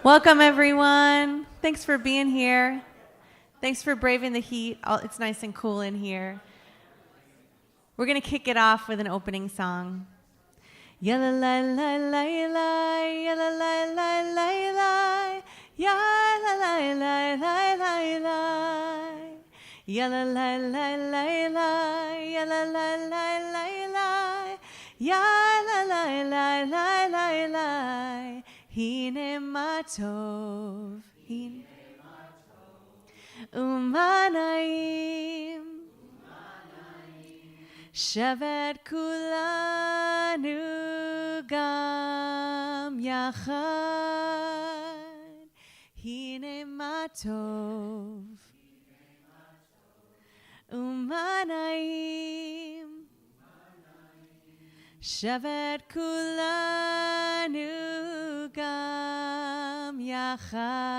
Welcome, everyone. Thanks for being here. Thanks for braving the heat. It's nice and cool in here. We're going to kick it off with an opening song. Yalla la la la la, yalla la la la la, yalla la la la la la, yalla la la la la, yalla la la la la, yalla la la la la la. Hine matov, hine umanaim, shevet kulanu gam yachad. Hine matov, umanaim, shevet kulanu gam yachad.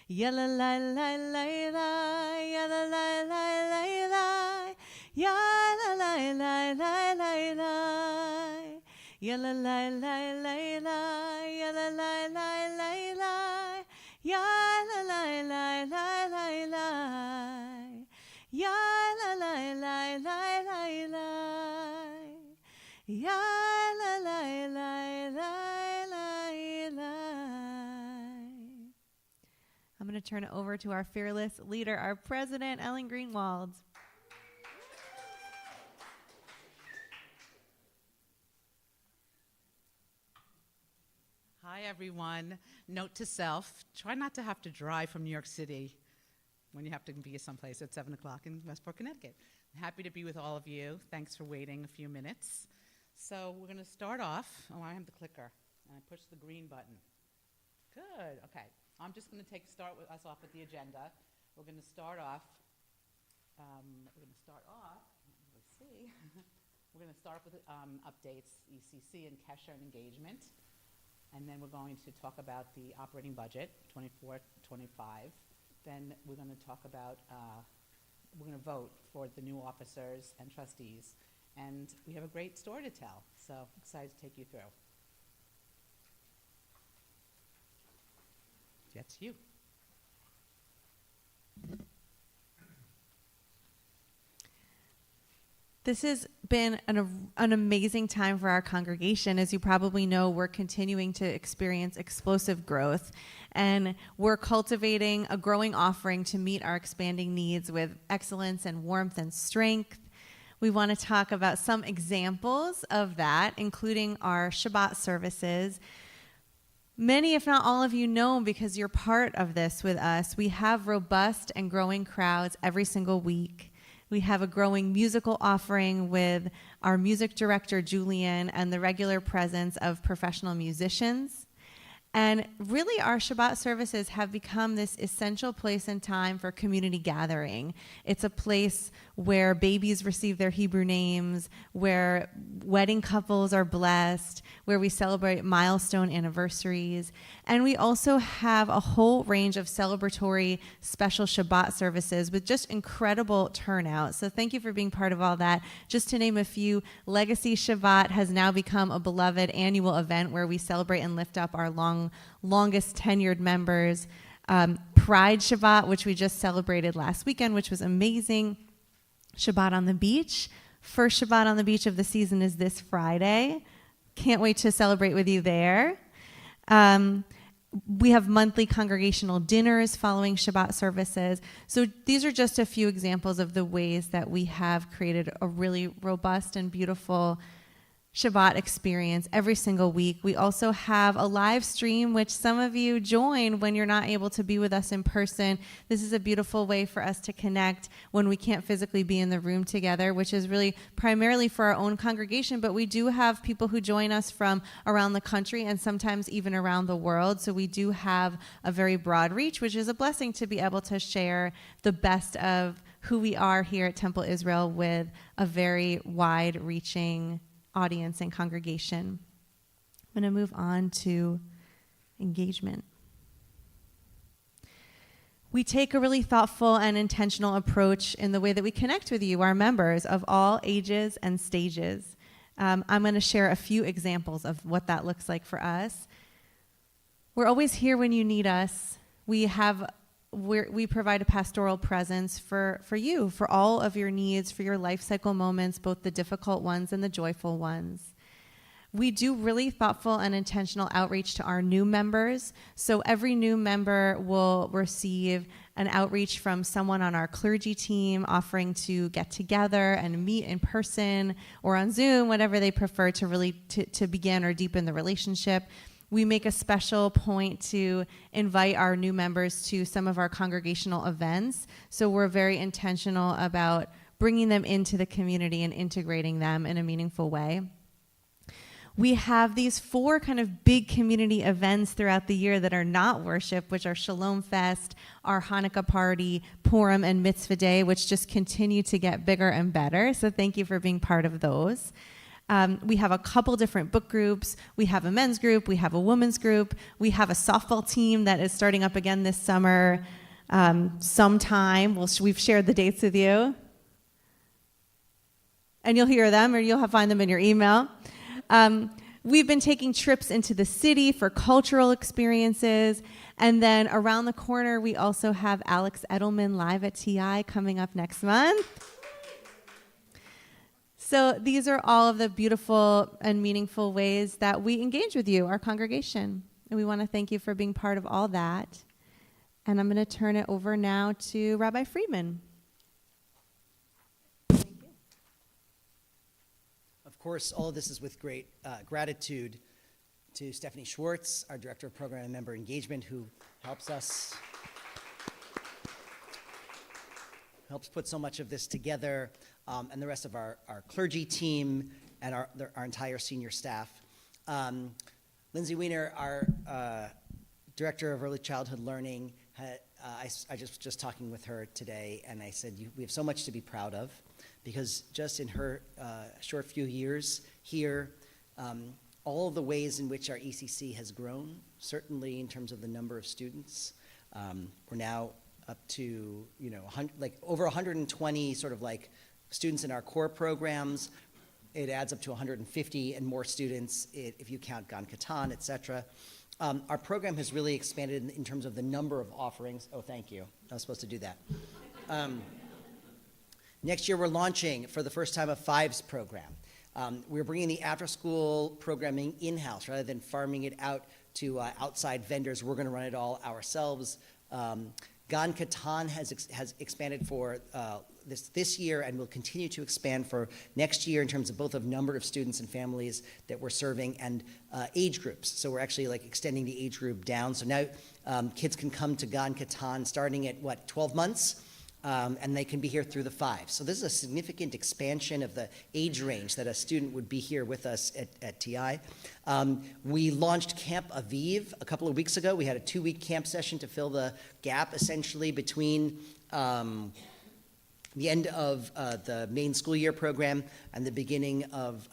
Yalla la la la la, yalla la la la la, yalla la la la la la, yalla la la la la, yalla la la la la, yalla la la la la la, yalla la la la la la, yalla la la la la la. I'm going to turn it over to our fearless leader, our president, Ellen Greenwald. Hi, everyone. Note to self, try not to have to drive from New York City when you have to be someplace at 7 o'clock in Westport, Connecticut. I'm happy to be with all of you. Thanks for waiting a few minutes. So we're going to start off. Oh, I have the clicker, and I push the green button. Good. Okay. I'm just going to start with us off with the agenda. We're going to start off. Let's see. We're going to start with updates, ECC and Kesher and engagement, and then we're going to talk about the operating budget, 24-25. Then we're going to talk about. We're going to vote for the new officers and trustees, and we have a great story to tell. So excited to take you through. That's you. This has been an amazing time for our congregation. As you probably know, we're continuing to experience explosive growth, and we're cultivating a growing offering to meet our expanding needs with excellence and warmth and strength. We want to talk about some examples of that, including our Shabbat services. Many, if not all of you know, because you're part of this with us, we have robust and growing crowds every single week. We have a growing musical offering with our music director, Julian, and the regular presence of professional musicians. And really, our Shabbat services have become this essential place and time for community gathering. It's a place where babies receive their Hebrew names, where wedding couples are blessed, where we celebrate milestone anniversaries. And we also have a whole range of celebratory special Shabbat services with just incredible turnout. So thank you for being part of all that. Just to name a few, Legacy Shabbat has now become a beloved annual event where we celebrate and lift up our longest tenured members. Pride Shabbat, which we just celebrated last weekend, which was amazing. Shabbat on the beach. First Shabbat on the beach of the season is this Friday. Can't wait to celebrate with you there. We have monthly congregational dinners following Shabbat services. So these are just a few examples of the ways that we have created a really robust and beautiful Shabbat experience every single week. We also have a live stream, which some of you join when you're not able to be with us in person. This is a beautiful way for us to connect when we can't physically be in the room together, which is really primarily for our own congregation, but we do have people who join us from around the country and sometimes even around the world. So we do have a very broad reach, which is a blessing to be able to share the best of who we are here at Temple Israel with a very wide-reaching audience and congregation. I'm going to move on to engagement. We take a really thoughtful and intentional approach in the way that we connect with you, our members of all ages and stages. I'm going to share a few examples of what that looks like for us. We're always here when you need us. We provide a pastoral presence for you, for all of your needs, for your life cycle moments, both the difficult ones and the joyful ones. We do really thoughtful and intentional outreach to our new members. So every new member will receive an outreach from someone on our clergy team offering to get together and meet in person or on Zoom, whatever they prefer to really to begin or deepen the relationship. We make a special point to invite our new members to some of our congregational events. So we're very intentional about bringing them into the community and integrating them in a meaningful way. We have these 4 kind of big community events throughout the year that are not worship, which are Shalom Fest, our Hanukkah party, Purim, and Mitzvah Day, which just continue to get bigger and better. So thank you for being part of those. We have a couple different book groups. We have a men's group. We have a women's group. We have a softball team that is starting up again this summer sometime. We've shared the dates with you. And you'll hear them or you'll find them in your email. We've been taking trips into the city for cultural experiences. And then around the corner, we also have Alex Edelman live at TI coming up next month. So these are all of the beautiful and meaningful ways that we engage with you, our congregation. And we want to thank you for being part of all that. And I'm going to turn it over now to Rabbi Friedman. Of course, all of this is with great gratitude to Stephanie Schwartz, our Director of Program and Member Engagement, who helps put so much of this together, and the rest of our clergy team and our entire senior staff. Lindsay Weiner, our Director of Early Childhood Learning, I just talking with her today, and I said, we have so much to be proud of, because just in her short few years here, all of the ways in which our ECC has grown, certainly in terms of the number of students, we're now up to over 120 sort of like students in our core programs. It adds up to 150 and more students if you count Gan Katan, et cetera. Our program has really expanded in terms of the number of offerings. Oh, thank you. I was supposed to do that. Next year, we're launching, for the first time, a Fives program. We're bringing the after-school programming in-house rather than farming it out to outside vendors. We're going to run it all ourselves. Gan Katan has expanded for this year and will continue to expand for next year in terms of both of number of students and families that we're serving and age groups. So we're actually extending the age group down. So now kids can come to Gan Katan starting at 12 months, and they can be here through the 5. So this is a significant expansion of the age range that a student would be here with us at TI. We launched Camp Aviv a couple of weeks ago. We had a 2-week camp session to fill the gap essentially between the end of the main school year program and the beginning of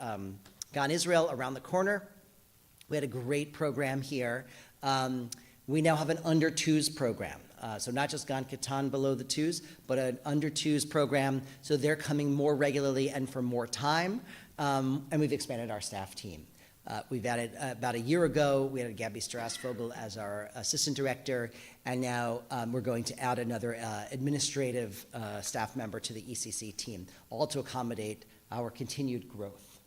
Gan Israel around the corner. We had a great program here. We now have an under 2s program. So not just Gan Katan below the 2s, but an under 2s program. So they're coming more regularly and for more time. And we've expanded our staff team. We've added, about a year ago, we added Gabby Strassvogel as our assistant director, and now we're going to add another administrative staff member to the ECC team, all to accommodate our continued growth.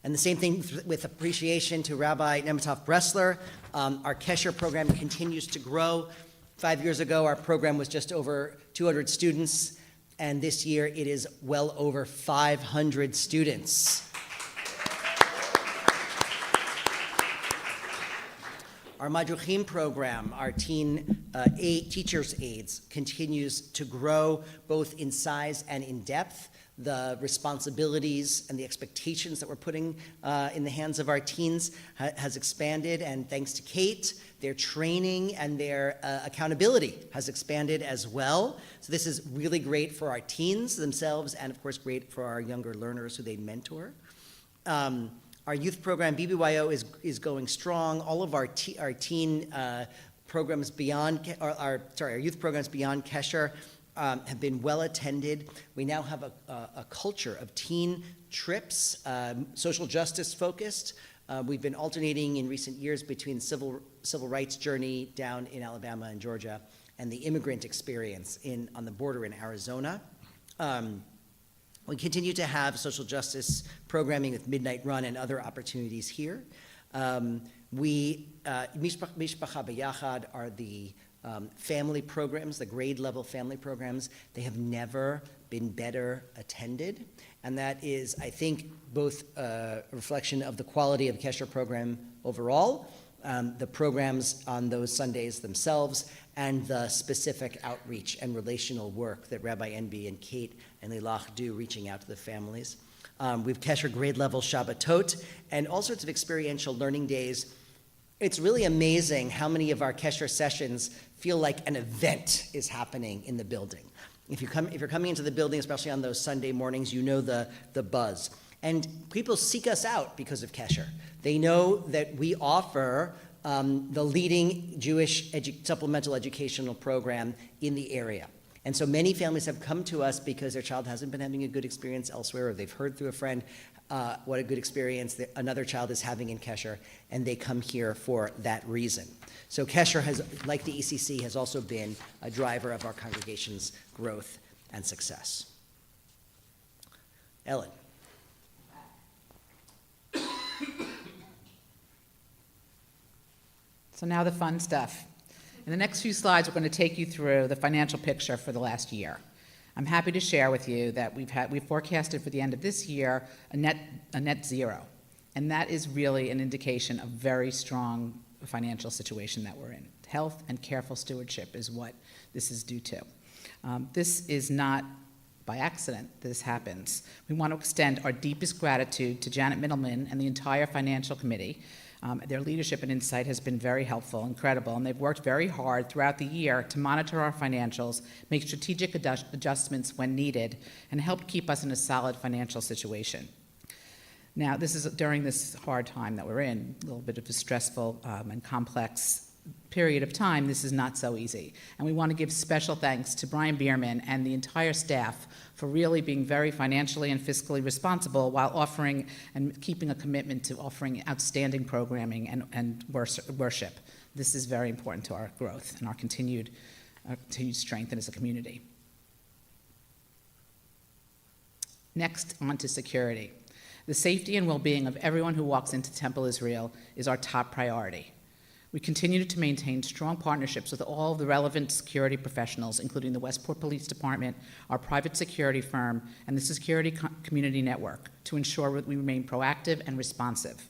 And the same thing with appreciation to Rabbi Nemitov Bressler. Our Kesher program continues to grow. 5 years ago, our program was just over 200 students, and this year it is well over 500 students. Our Madruchim program, our teen teachers' aides, continues to grow both in size and in depth. The responsibilities and the expectations that we're putting in the hands of our teens has expanded, and thanks to Kate, their training and their accountability has expanded as well. So this is really great for our teens themselves, and of course great for our younger learners who they mentor. Our youth program, BBYO, is going strong. All of our teen programs beyond, our youth programs beyond Kesher have been well attended. We now have a culture of teen trips, social justice focused, We've been alternating in recent years between civil rights journey down in Alabama and Georgia and the immigrant experience on the border in Arizona. We continue to have social justice programming with Midnight Run and other opportunities here. Mishpacha B'Yachad are the family programs, the grade level family programs. They have never been better attended. And that is, I think, both a reflection of the quality of the Kesher program overall, the programs on those Sundays themselves, and the specific outreach and relational work that Rabbi Enby and Kate and Lilach do, reaching out to the families. We've Kesher grade level Shabbatot and all sorts of experiential learning days. It's really amazing how many of our Kesher sessions feel like an event is happening in the building. If you're coming into the building, especially on those Sunday mornings, you know the buzz. And people seek us out because of Kesher. They know that we offer the leading Jewish supplemental educational program in the area. And so many families have come to us because their child hasn't been having a good experience elsewhere, or they've heard through a friend what a good experience that another child is having in Kesher, and they come here for that reason. So Kesher has, like the ECC, has also been a driver of our congregation's growth and success. Ellen. So now the fun stuff. In the next few slides, we're going to take you through the financial picture for the last year. I'm happy to share with you that we've forecasted for the end of this year a net zero, and that is really an indication of very strong financial situation that we're in. Health and careful stewardship is what this is due to. This is not by accident that this happens. We want to extend our deepest gratitude to Janet Middleman and the entire financial committee. Their leadership and insight has been very helpful, incredible, and they've worked very hard throughout the year to monitor our financials, make strategic adjustments when needed, and help keep us in a solid financial situation. Now, this is during this hard time that we're in, a little bit of a stressful and complex period of time. This is not so easy. And we want to give special thanks to Brian Bierman and the entire staff for really being very financially and fiscally responsible while offering and keeping a commitment to offering outstanding programming and worship. This is very important to our growth and our continued strength as a community. Next, on to security. The safety and well-being of everyone who walks into Temple Israel is our top priority. We continue to maintain strong partnerships with all of the relevant security professionals, including the Westport Police Department, our private security firm, and the Security Community Network, to ensure that we remain proactive and responsive.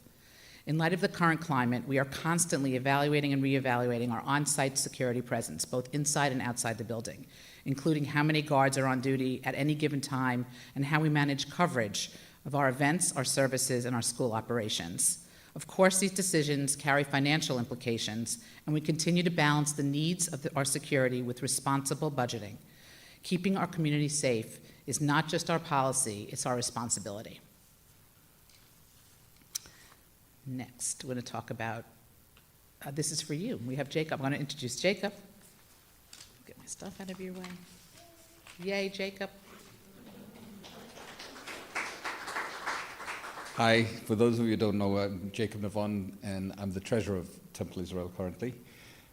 In light of the current climate, we are constantly evaluating and reevaluating our on-site security presence, both inside and outside the building, including how many guards are on duty at any given time and how we manage coverage of our events, our services, and our school operations. Of course, these decisions carry financial implications, and we continue to balance the needs of our security with responsible budgeting. Keeping our community safe is not just our policy, it's our responsibility. Next, we're going to talk about, this is for you. We have Jacob. I'm going to introduce Jacob. Get my stuff out of your way. Yay, Jacob. Hi, for those of you who don't know, I'm Jacob Navon, and I'm the treasurer of Temple Israel currently.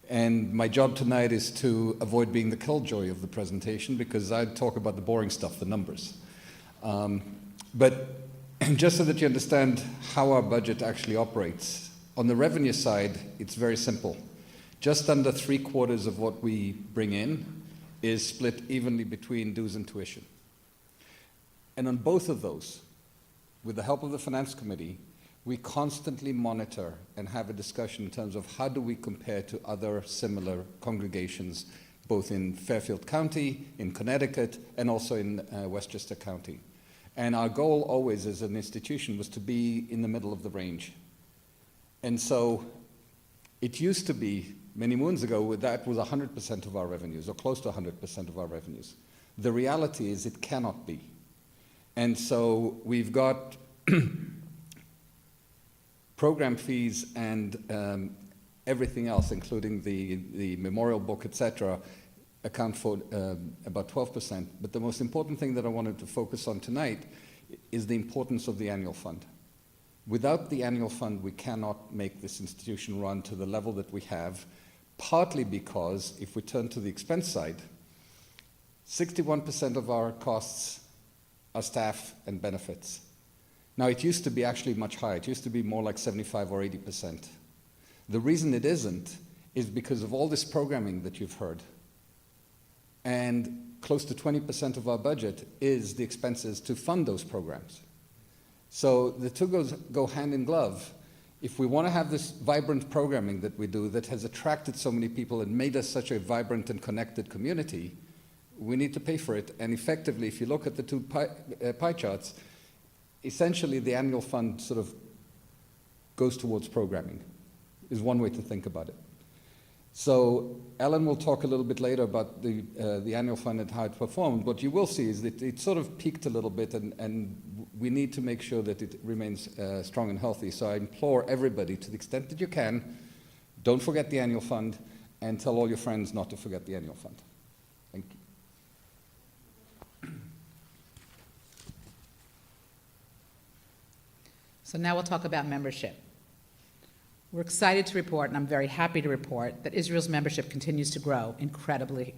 And my job tonight is to avoid being the killjoy of the presentation, because I talk about the boring stuff, the numbers. But just so that you understand how our budget actually operates, on the revenue side, it's very simple. Just under 3/4 of what we bring in is split evenly between dues and tuition. And on both of those, with the help of the Finance Committee, we constantly monitor and have a discussion in terms of how do we compare to other similar congregations, both in Fairfield County, in Connecticut, and also in Westchester County. And our goal always as an institution was to be in the middle of the range. And so it used to be, many moons ago, that was 100% of our revenues, or close to 100% of our revenues. The reality is it cannot be. And so we've got program fees and everything else, including the memorial book, etc., account for about 12%. But the most important thing that I wanted to focus on tonight is the importance of the annual fund. Without the annual fund, we cannot make this institution run to the level that we have, partly because if we turn to the expense side, 61% of our costs are staff and benefits. Now, it used to be actually much higher. It used to be more like 75 or 80%. The reason it isn't is because of all this programming that you've heard. And close to 20% of our budget is the expenses to fund those programs. So the two go hand in glove. If we want to have this vibrant programming that we do that has attracted so many people and made us such a vibrant and connected community, we need to pay for it. And effectively, if you look at the two pie charts, essentially the annual fund sort of goes towards programming, is one way to think about it. So Ellen will talk a little bit later about the annual fund and how it performed. What you will see is that it sort of peaked a little bit, and we need to make sure that it remains strong and healthy. So I implore everybody, to the extent that you can, don't forget the annual fund, and tell all your friends not to forget the annual fund. Thank you. So now we'll talk about membership. We're excited to report, and I'm very happy to report, that Israel's membership continues to grow incredibly,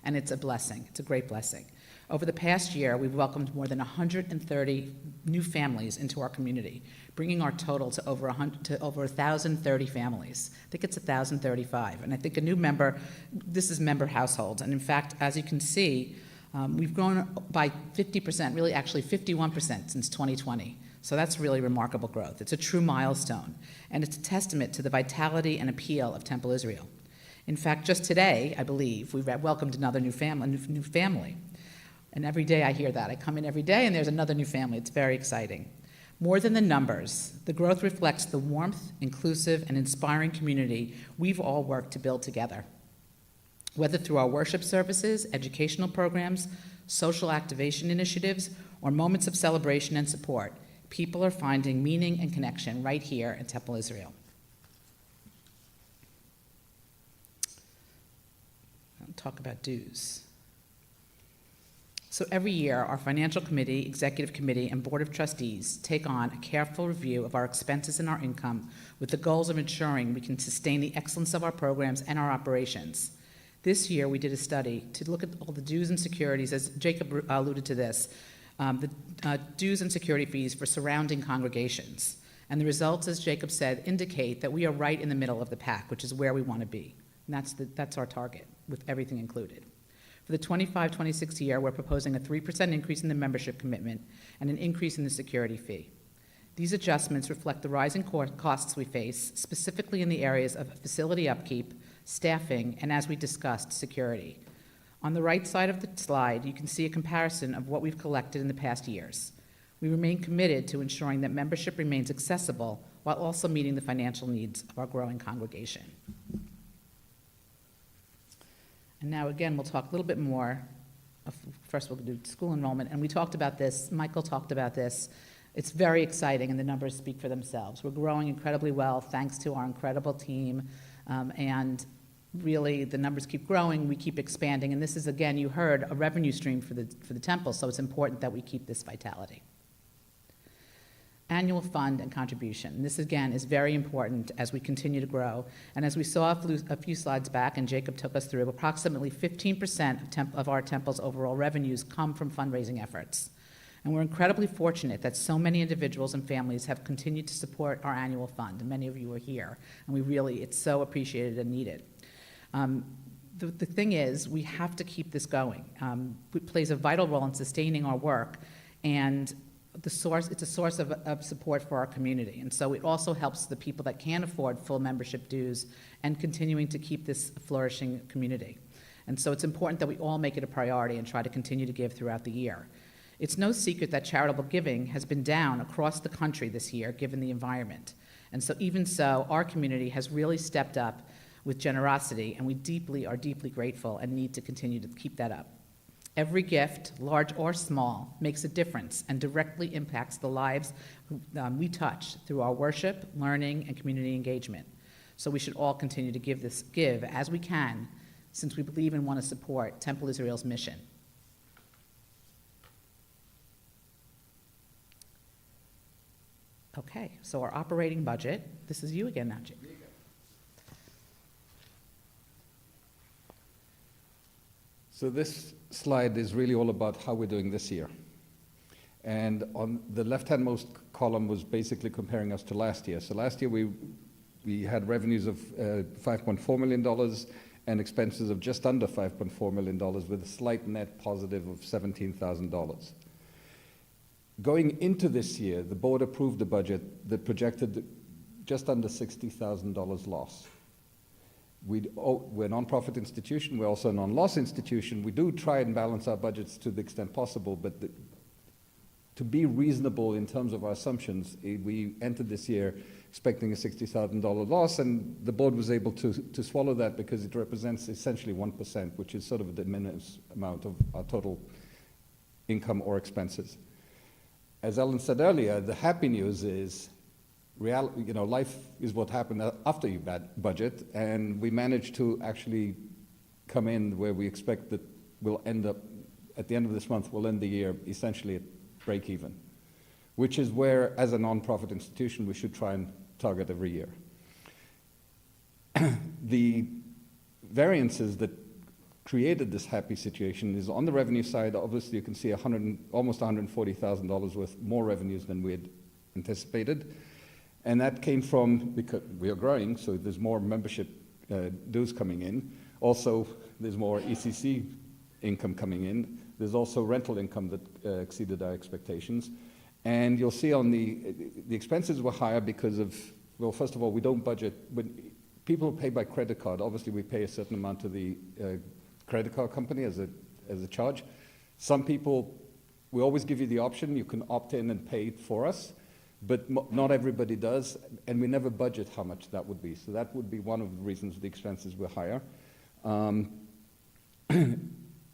and it's a blessing. It's a great blessing. Over the past year, we've welcomed more than 130 new families into our community, bringing our total to over 1,030 families. I think it's 1,035, and I think a new member, this is member households, and in fact, as you can see, we've grown by 50%, really actually 51% since 2020. So that's really remarkable growth. It's a true milestone, and it's a testament to the vitality and appeal of Temple Israel. In fact, just today, I believe, we've welcomed another new family. And every day I hear that. I come in every day and there's another new family. It's very exciting. More than the numbers, the growth reflects the warmth, inclusive, and inspiring community we've all worked to build together. Whether through our worship services, educational programs, social activation initiatives, or moments of celebration and support, people are finding meaning and connection right here at Temple Israel. I'll talk about dues. So every year, our financial committee, executive committee, and board of trustees take on a careful review of our expenses and our income with the goals of ensuring we can sustain the excellence of our programs and our operations. This year, we did a study to look at all the dues and securities, as Jacob alluded to this, the dues and security fees for surrounding congregations. And the results, as Jacob said, indicate that we are right in the middle of the pack, which is where we want to be. And that's our target, with everything included. For the 25-26 year, we're proposing a 3% increase in the membership commitment and an increase in the security fee. These adjustments reflect the rising costs we face, specifically in the areas of facility upkeep, staffing, and, as we discussed, security. On the right side of the slide, you can see a comparison of what we've collected in the past years. We remain committed to ensuring that membership remains accessible while also meeting the financial needs of our growing congregation. And now, again, we'll talk a little bit more. First, we'll do school enrollment, and we talked about this. Michael talked about this. It's very exciting, and the numbers speak for themselves. We're growing incredibly well thanks to our incredible team, and really, the numbers keep growing, we keep expanding, and this is, again, you heard, a revenue stream for the temple, so it's important that we keep this vitality. Annual fund and contribution. This, again, is very important as we continue to grow, and as we saw a few slides back, and Jacob took us through, approximately 15% of our temple's overall revenues come from fundraising efforts. And we're incredibly fortunate that so many individuals and families have continued to support our annual fund, and many of you are here, and it's so appreciated and needed. The thing is, we have to keep this going. It plays a vital role in sustaining our work, and it's a source of support for our community. And so it also helps the people that can't afford full membership dues and continuing to keep this a flourishing community. And so it's important that we all make it a priority and try to continue to give throughout the year. It's no secret that charitable giving has been down across the country this year, given the environment. And so even so, our community has really stepped up with generosity, and we are deeply grateful and need to continue to keep that up. Every gift, large or small, makes a difference and directly impacts the lives we touch through our worship, learning, and community engagement. So we should all continue to give as we can, since we believe and want to support Temple Israel's mission. Okay, so our operating budget, this is you again now, Jake. So this slide is really all about how we're doing this year. And on the left-handmost column was basically comparing us to last year. So last year we had revenues of $5.4 million and expenses of just under $5.4 million with a slight net positive of $17,000. Going into this year, the board approved a budget that projected just under $60,000 loss. We're a non-profit institution. We're also a non-loss institution. We do try and balance our budgets to the extent possible, but to be reasonable in terms of our assumptions, we entered this year expecting a $60,000 loss, and the board was able to swallow that because it represents essentially 1%, which is sort of a de minimis amount of our total income or expenses. As Ellen said earlier, the happy news is life is what happened after you budget, and we managed to actually come in where we expect that we'll end up, at the end of this month, we'll end the year essentially at break even, which is where, as a non-profit institution, we should try and target every year. The variances that created this happy situation is on the revenue side. Obviously, you can see almost $140,000 worth more revenues than we had anticipated. And that came from, because we are growing, so there's more membership dues coming in. Also, there's more ECC income coming in. There's also rental income that exceeded our expectations. And you'll see on the expenses were higher because of, well, first of all, we don't budget. When people pay by credit card, obviously we pay a certain amount to the credit card company as a charge. Some people, we always give you the option, you can opt in and pay it for us, but not everybody does, and we never budget how much that would be. So that would be one of the reasons the expenses were higher.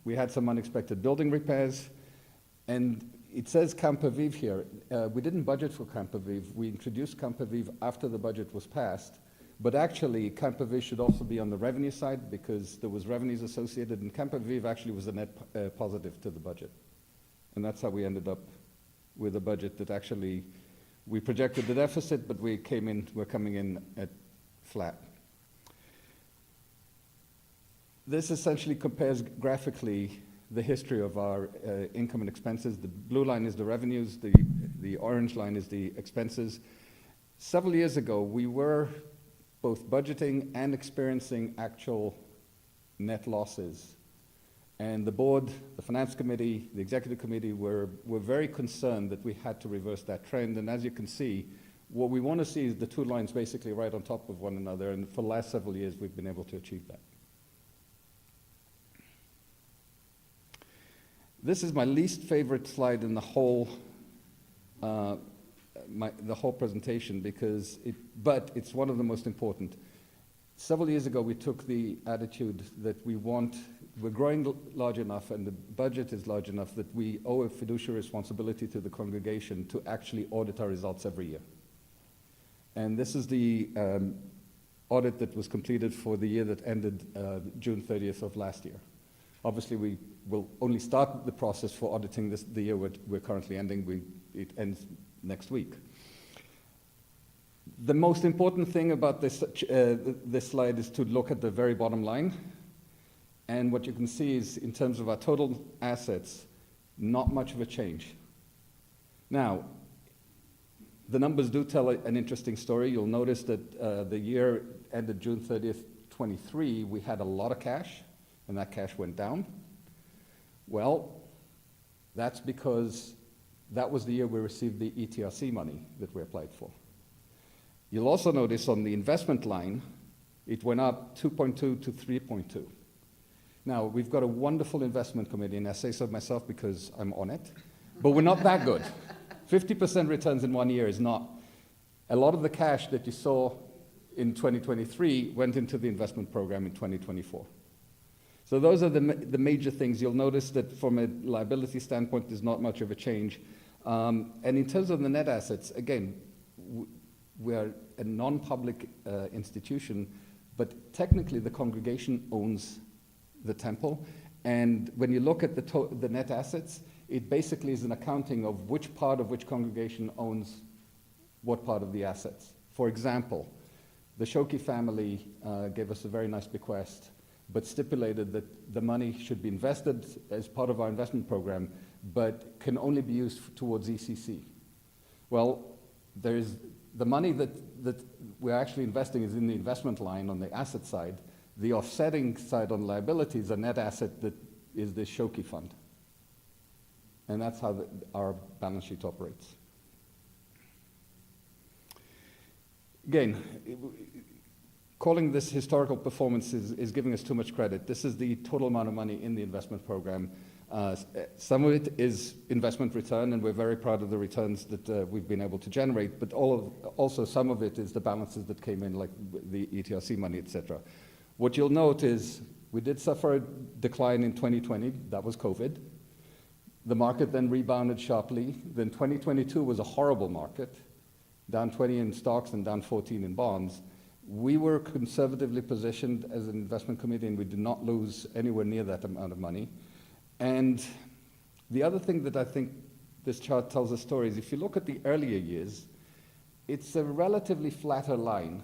We had some unexpected building repairs, and it says Camp Aviv here. We didn't budget for Camp Aviv. We introduced Camp Aviv after the budget was passed, but actually Camp Aviv should also be on the revenue side because there was revenues associated, and Camp Aviv actually was a net positive to the budget. And that's how we ended up with a budget that actually, we projected the deficit, but we're coming in at flat. This essentially compares graphically the history of our income and expenses. The blue line is the revenues, the orange line is the expenses. Several years ago, we were both budgeting and experiencing actual net losses. And the board, the finance committee, the executive committee were very concerned that we had to reverse that trend. And as you can see, what we want to see is the two lines basically right on top of one another. And for the last several years, we've been able to achieve that. This is my least favorite slide in the whole presentation but it's one of the most important. Several years ago, we took the attitude that we're growing large enough and the budget is large enough that we owe a fiduciary responsibility to the congregation to actually audit our results every year. And this is the audit that was completed for the year that ended June 30th of last year. Obviously, we will only start the process for auditing the year we're currently ending. It ends next week. The most important thing about this slide is to look at the very bottom line. And what you can see is, in terms of our total assets, not much of a change. Now, the numbers do tell an interesting story. You'll notice that the year ended June 30th, 23, we had a lot of cash, and that cash went down. Well, that's because that was the year we received the ETRC money that we applied for. You'll also notice on the investment line, it went up 2.2 to 3.2. Now, we've got a wonderful investment committee, and I say so myself because I'm on it, but we're not that good. 50% returns in 1 year is not. A lot of the cash that you saw in 2023 went into the investment program in 2024. So those are the major things. You'll notice that from a liability standpoint, there's not much of a change. And in terms of the net assets, again, we are a non-public institution, but technically the congregation owns the temple. And when you look at the net assets, it basically is an accounting of which part of which congregation owns what part of the assets. For example, the Shoki family gave us a very nice bequest, but stipulated that the money should be invested as part of our investment program, but can only be used towards ECC. Well, there is the money that we're actually investing is in the investment line on the asset side. The offsetting side on liabilities, a net asset that is the Shoki fund. And that's how our balance sheet operates. Again, calling this historical performance is giving us too much credit. This is the total amount of money in the investment program. Some of it is investment return, and we're very proud of the returns that we've been able to generate, but also some of it is the balances that came in, like the ETRC money, etc. What you'll note is we did suffer a decline in 2020. That was COVID. The market then rebounded sharply. Then 2022 was a horrible market, down 20 in stocks and down 14 in bonds. We were conservatively positioned as an investment committee, and we did not lose anywhere near that amount of money. And the other thing that I think this chart tells a story is if you look at the earlier years, it's a relatively flatter line,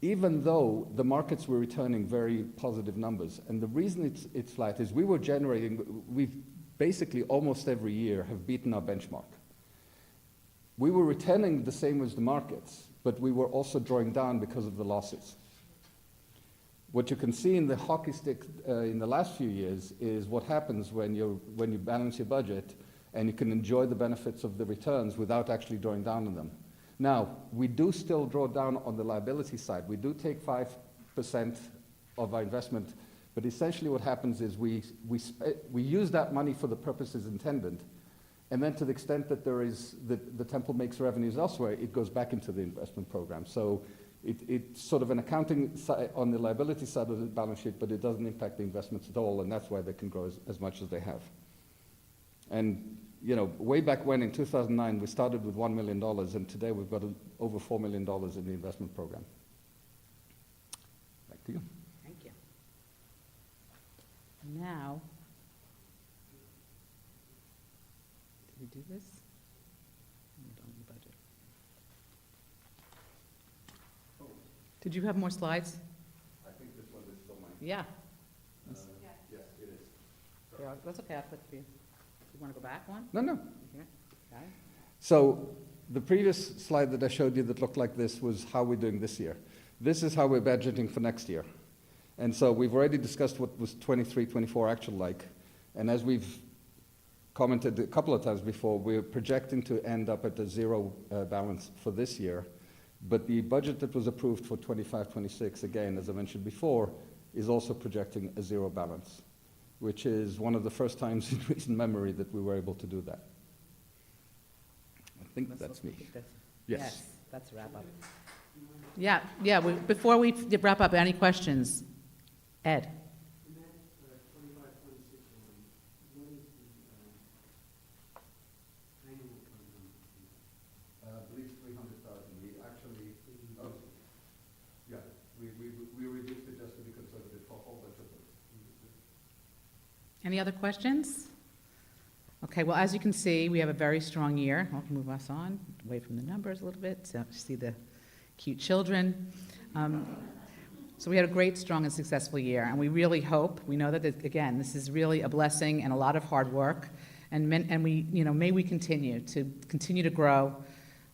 even though the markets were returning very positive numbers. And the reason it's flat is we've basically almost every year have beaten our benchmark. We were returning the same as the markets, but we were also drawing down because of the losses. What you can see in the hockey stick in the last few years is what happens when you balance your budget and you can enjoy the benefits of the returns without actually drawing down on them. Now, we do still draw down on the liability side. We do take 5% of our investment, but essentially what happens is we use that money for the purposes intended, and then to the extent that the temple makes revenues elsewhere, it goes back into the investment program. So it's sort of an accounting side on the liability side of the balance sheet, but it doesn't impact the investments at all, and that's why they can grow as much as they have. And way back when in 2009, we started with $1 million, and today we've got over $4 million in the investment program. Back to you. Thank you. Now, did we do this? Hold on, the budget. Did you have more slides? I think this one is still mine. Yeah. Yes, it is. Yeah, that's okay, I'll put it for you. You want to go back one? No. Here. Got it. So the previous slide that I showed you that looked like this was how we're doing this year. This is how we're budgeting for next year. And so we've already discussed what was 23-24 actual like. And as we've commented a couple of times before, we're projecting to end up at a zero balance for this year. But the budget that was approved for 25-26, again, as I mentioned before, is also projecting a zero balance, which is one of the first times in recent memory that we were able to do that. I think that's me. Yes. That's a wrap up. Yeah. Before we wrap up, any questions? Ed? I believe 300,000. We actually, we reduced it just to be conservative for a whole bunch of them. Any other questions? Okay, well, as you can see, we have a very strong year. I'll move us on, away from the numbers a little bit, so you see the cute children. So we had a great, strong, and successful year, and we really hope, we know that, again, this is really a blessing and a lot of hard work, and we, may we continue to grow.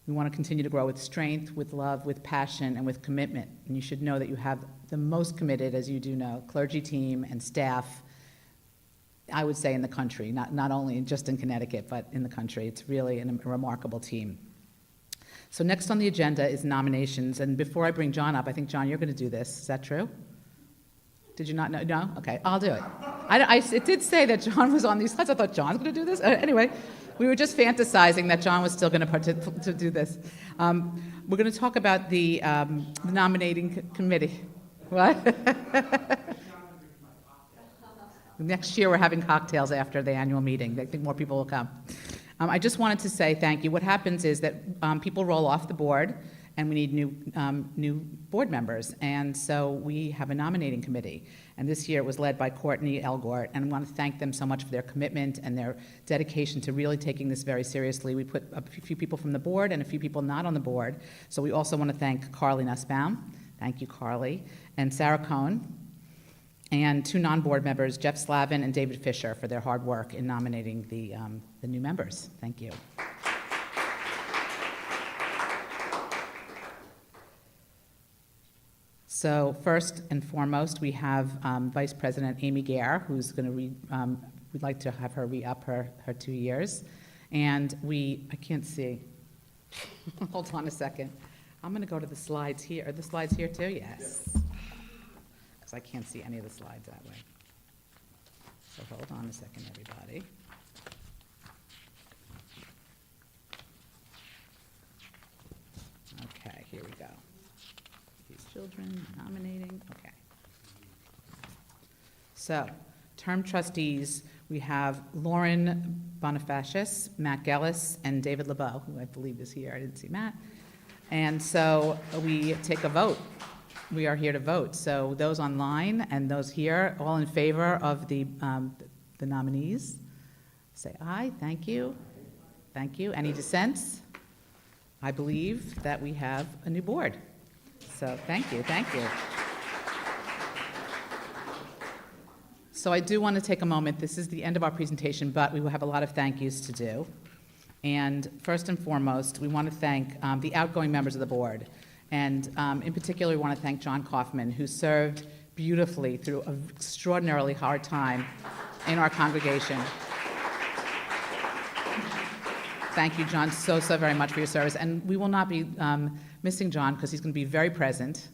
We want to continue to grow with strength, with love, with passion, and with commitment. And you should know that you have the most committed, as you do know, clergy team and staff, I would say in the country, not only just in Connecticut, but in the country. It's really a remarkable team. So next on the agenda is nominations. And before I bring John up, I think, John, you're going to do this. Is that true? Did you not know? No? Okay, I'll do it. It did say that John was on these slides. I thought John's going to do this. Anyway, we were just fantasizing that John was still going to do this. We're going to talk about the nominating committee. What? Next year, we're having cocktails after the annual meeting. I think more people will come. I just wanted to say thank you. What happens is that people roll off the board, and we need new board members. And so we have a nominating committee. And this year it was led by Courtney Elgort, and I want to thank them so much for their commitment and their dedication to really taking this very seriously. We put a few people from the board and a few people not on the board. So we also want to thank Carly Nussbaum. Thank you, Carly. And Sarah Cohn. And 2 non-board members, Jeff Slavin and David Fisher, for their hard work in nominating the new members. Thank you. So first and foremost, we have Vice President Amy Gare, who's going to we'd like to have her re-up her 2 years. And I can't see. Hold on a second. I'm going to go to the slides here. Are the slides here too? Yes. Because I can't see any of the slides that way. So hold on a second, everybody. Okay, here we go. These children nominating, okay. So, term trustees, we have Lauren Bonifacius, Matt Gellis, and David LeBeau, who I believe is here. I didn't see Matt. And so we take a vote. We are here to vote. So those online and those here, all in favor of the nominees, say aye. Thank you. Thank you. Any dissents? I believe that we have a new board. So thank you. Thank you. So I do want to take a moment. This is the end of our presentation, but we will have a lot of thank yous to do. And first and foremost, we want to thank the outgoing members of the board. And in particular, we want to thank John Kaufman, who served beautifully through an extraordinarily hard time in our congregation. Thank you, John, so very much for your service. And we will not be missing John because he's going to be very present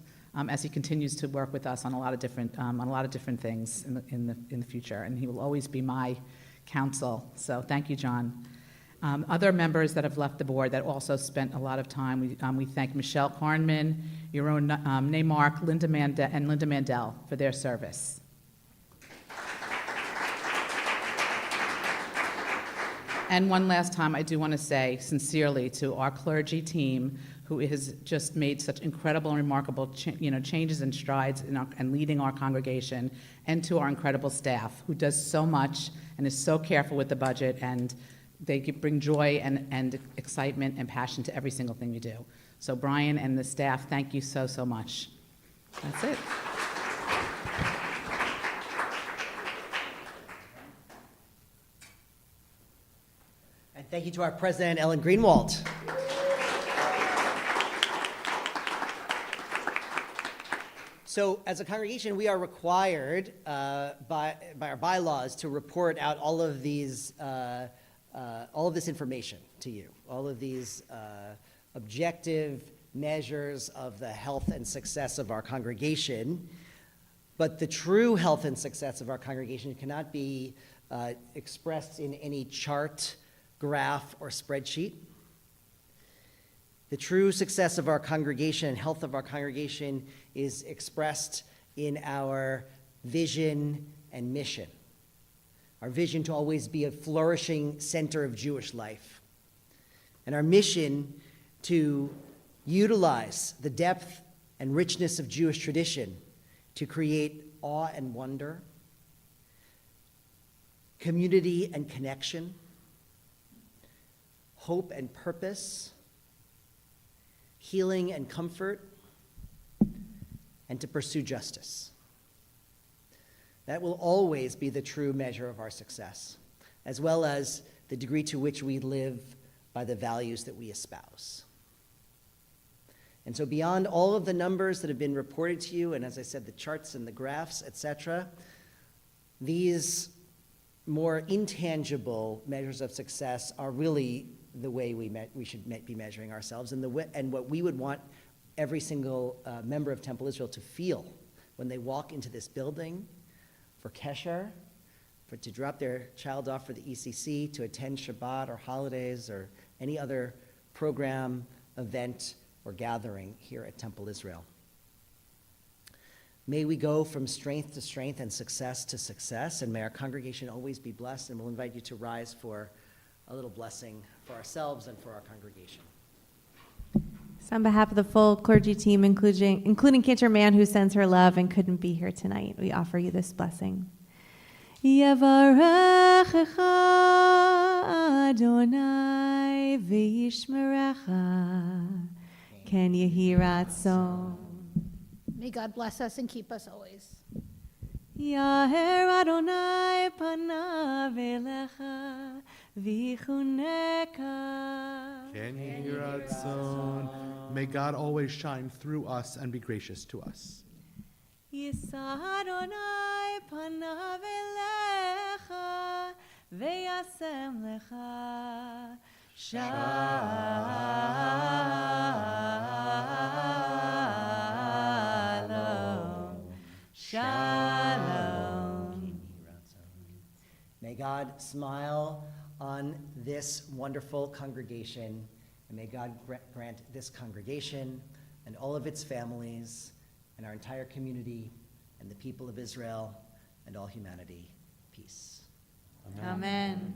as he continues to work with us on a lot of different things in the future. And he will always be my counsel. So thank you, John. Other members that have left the board that also spent a lot of time, we thank Michelle Kornman, Yaron Neymark, Linda Mandel for their service. And one last time, I do want to say sincerely to our clergy team, who has just made such incredible and remarkable changes and strides in leading our congregation, and to our incredible staff, who does so much and is so careful with the budget, and they bring joy and excitement and passion to every single thing we do. So Brian and the staff, thank you so much. That's it. And thank you to our president, Ellen Greenwald. So as a congregation, we are required by our bylaws to report out all of this information to you, all of these objective measures of the health and success of our congregation. But the true health and success of our congregation cannot be expressed in any chart, graph, or spreadsheet. The true success of our congregation and health of our congregation is expressed in our vision and mission. Our vision to always be a flourishing center of Jewish life. And our mission to utilize the depth and richness of Jewish tradition to create awe and wonder, community and connection, hope and purpose, healing and comfort, and to pursue justice. That will always be the true measure of our success, as well as the degree to which we live by the values that we espouse. And so beyond all of the numbers that have been reported to you, and as I said, the charts and the graphs, etc., these more intangible measures of success are really the way we should be measuring ourselves, and what we would want every single member of Temple Israel to feel when they walk into this building for Kesher, to drop their child off for the ECC, to attend Shabbat or holidays or any other program, event, or gathering here at Temple Israel. May we go from strength to strength and success to success, and may our congregation always be blessed, and we'll invite you to rise for a little blessing for ourselves and for our congregation. So on behalf of the full clergy team, including Cantor Mann, who sends her love and couldn't be here tonight, we offer you this blessing. Yavarechecha Adonai v'yishmerecha Ken yehi ratzon. May God bless us and keep us always. Yaher Adonai panav elecha v'chuneka. Ken yehi ratzon. May God always shine through us and be gracious to us. Yisa Adonai panav elecha v'yasem lecha shalom. Shalom. May God smile on this wonderful congregation, and may God grant this congregation and all of its families and our entire community and the people of Israel and all humanity peace. Amen.